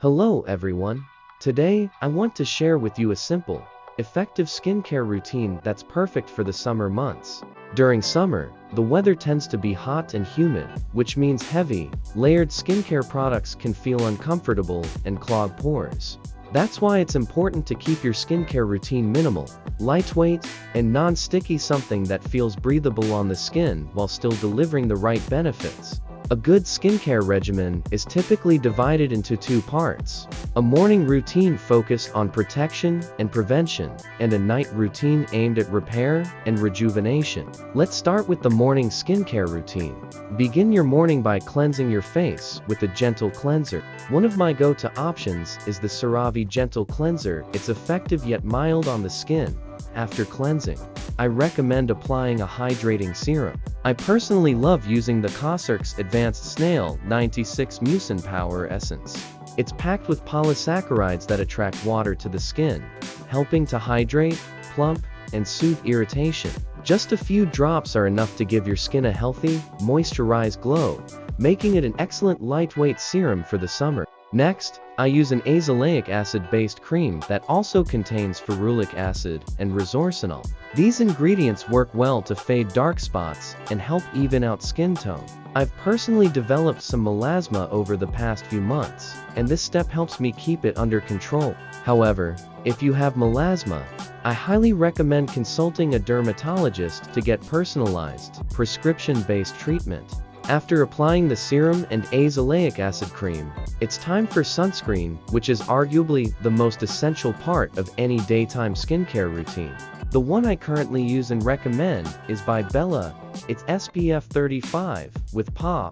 Hello everyone. Today, I want to share with you a simple, effective skincare routine that's perfect for the summer months. During summer, the weather tends to be hot and humid, which means heavy, layered skincare products can feel uncomfortable and clog pores. That's why it's important to keep your skincare routine minimal, lightweight, and non-sticky, something that feels breathable on the skin while still delivering the right benefits. A good skincare regimen is typically divided into two parts: a morning routine focused on protection and prevention, and a night routine aimed at repair and rejuvenation. Let's start with the morning skincare routine. Begin your morning by cleansing your face with a gentle cleanser. One of my go-to options is the CeraVe Gentle Cleanser. It's effective yet mild on the skin. After cleansing, I recommend applying a hydrating serum. I personally love using the Cosrx Advanced Snail 96 Mucin Power Essence. It's packed with polysaccharides that attract water to the skin, helping to hydrate, plump, and soothe irritation. Just a few drops are enough to give your skin a healthy, moisturized glow, making it an excellent lightweight serum for the summer. Next, I use an azelaic acid-based cream that also contains ferulic acid and resorcinol. These ingredients work well to fade dark spots and help even out skin tone. I've personally developed some melasma over the past few months, and this step helps me keep it under control. However, if you have melasma, I highly recommend consulting a dermatologist to get personalized, prescription-based treatment. After applying the serum and azelaic acid cream, it's time for sunscreen, which is arguably the most essential part of any daytime skincare routine. The one I currently use and recommend is by Bella. It's SPF 35 with PA+++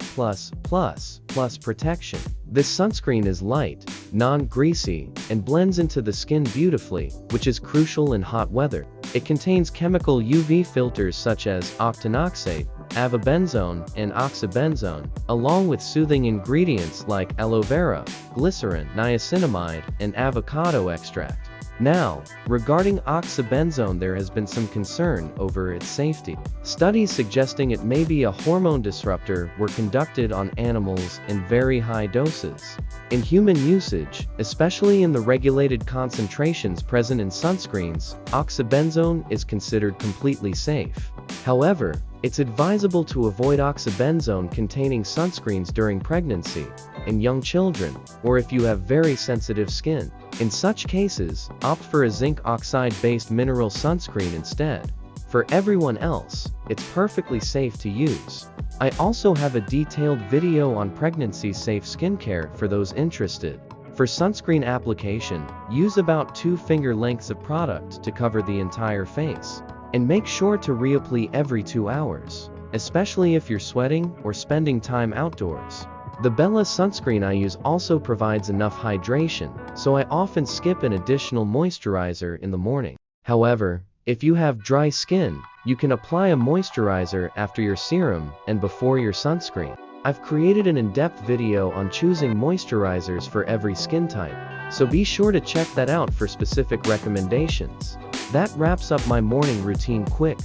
protection. This sunscreen is light, non-greasy, and blends into the skin beautifully, which is crucial in hot weather. It contains chemical UV filters such as octinoxate, avobenzone, and oxybenzone, along with soothing ingredients like aloe vera, glycerin, niacinamide, and avocado extract. Now, regarding oxybenzone, there has been some concern over its safety. Studies suggesting it may be a hormone disruptor were conducted on animals in very high doses. In human usage, especially in the regulated concentrations present in sunscreens, oxybenzone is considered completely safe. However, it's advisable to avoid oxybenzone-containing sunscreens during pregnancy, in young children, or if you have very sensitive skin. In such cases, opt for a zinc oxide-based mineral sunscreen instead. For everyone else, it's perfectly safe to use. I also have a detailed video on pregnancy-safe skincare for those interested. For sunscreen application, use about 2 finger lengths of product to cover the entire face. And make sure to reapply every 2 hours, especially if you're sweating or spending time outdoors. The Bella sunscreen I use also provides enough hydration, so I often skip an additional moisturizer in the morning. However, if you have dry skin, you can apply a moisturizer after your serum and before your sunscreen. I've created an in-depth video on choosing moisturizers for every skin type, so be sure to check that out for specific recommendations. That wraps up my morning routine: quick,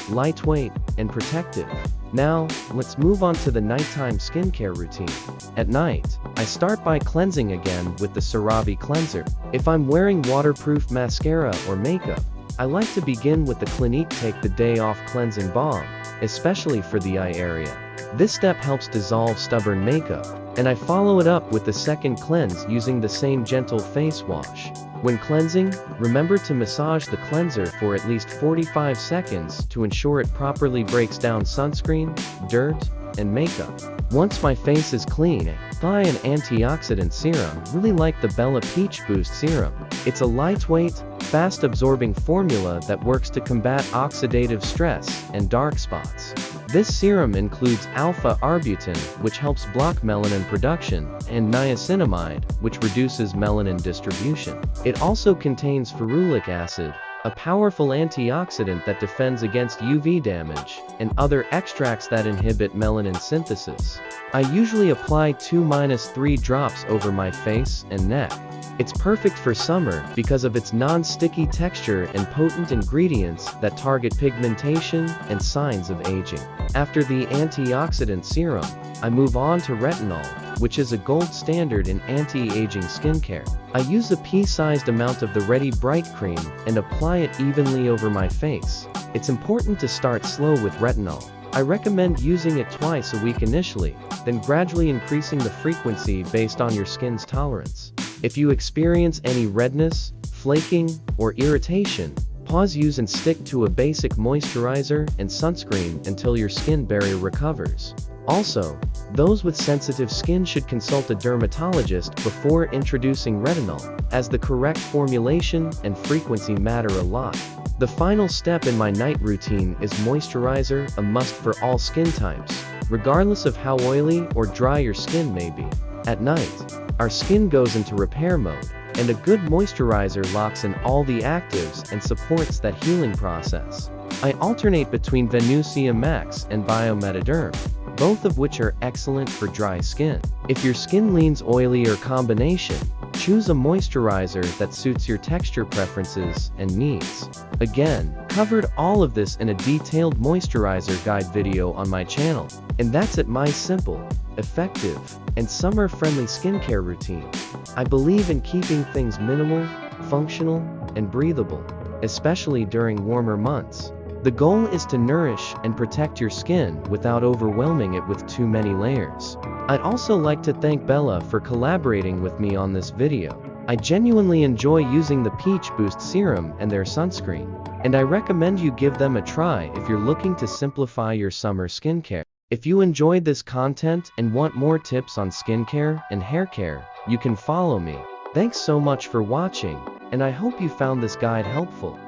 lightweight, and protective. Now, let's move on to the nighttime skincare routine. At night, I start by cleansing again with the CeraVe cleanser. If I'm wearing waterproof mascara or makeup, I like to begin with the Clinique Take the Day Off Cleansing Balm, especially for the eye area. This step helps dissolve stubborn makeup, and I follow it up with the second cleanse using the same gentle face wash. When cleansing, remember to massage the cleanser for at least 45 seconds to ensure it properly breaks down sunscreen, dirt, and makeup. Once my face is clean, apply an antioxidant serum. Really like the Bella Peach Boost Serum. It's a lightweight, fast-absorbing formula that works to combat oxidative stress and dark spots. This serum includes alpha-arbutin, which helps block melanin production, and niacinamide, which reduces melanin distribution. It also contains ferulic acid, a powerful antioxidant that defends against UV damage, and other extracts that inhibit melanin synthesis. I usually apply 2-3 drops over my face and neck. It's perfect for summer because of its non-sticky texture and potent ingredients that target pigmentation and signs of aging. After the antioxidant serum, I move on to retinol, which is a gold standard in anti-aging skincare. I use a pea-sized amount of the Ready Bright cream and apply it evenly over my face. It's important to start slow with retinol. I recommend using it twice a week initially, then gradually increasing the frequency based on your skin's tolerance. If you experience any redness, flaking, or irritation, pause, use and stick to a basic moisturizer and sunscreen until your skin barrier recovers. Also, those with sensitive skin should consult a dermatologist before introducing retinol, as the correct formulation and frequency matter a lot. The final step in my night routine is moisturizer, a must for all skin types, regardless of how oily or dry your skin may be. At night, our skin goes into repair mode, and a good moisturizer locks in all the actives and supports that healing process. I alternate between Venusia Max and Biomediderm, both of which are excellent for dry skin. If your skin leans oily or combination, choose a moisturizer that suits your texture preferences and needs. Again, covered all of this in a detailed moisturizer guide video on my channel. And that's it, my simple, effective, and summer-friendly skincare routine. I believe in keeping things minimal, functional, and breathable, especially during warmer months. The goal is to nourish and protect your skin without overwhelming it with too many layers. I'd also like to thank Bella for collaborating with me on this video. I genuinely enjoy using the Peach Boost Serum and their sunscreen, and I recommend you give them a try if you're looking to simplify your summer skincare. If you enjoyed this content and want more tips on skincare and hair care, you can follow me. Thanks so much for watching, and I hope you found this guide helpful.